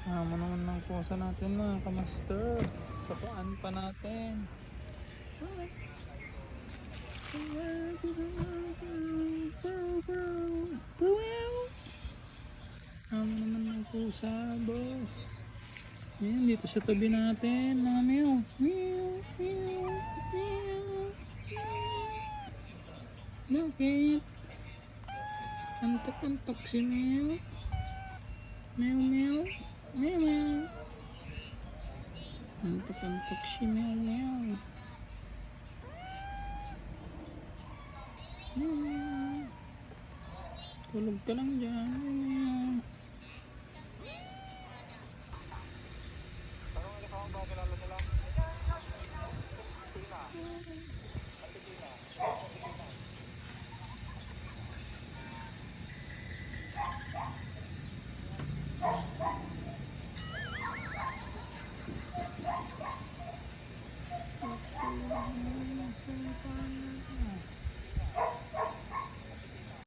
Amo naman ng pusa natin mga kamaster. Sa paan pa natin. Amo naman ng pusa, boss. Yan, dito sa tabi natin, mga meow. Meow, meow, meow, meow. Bakit? Antok-antok si meow. Meow, meow. Meow, meow. Antok-antok si meow, meow. Meow, meow. Tulog ka lang dyan, meow, meow. Ako, sa paan.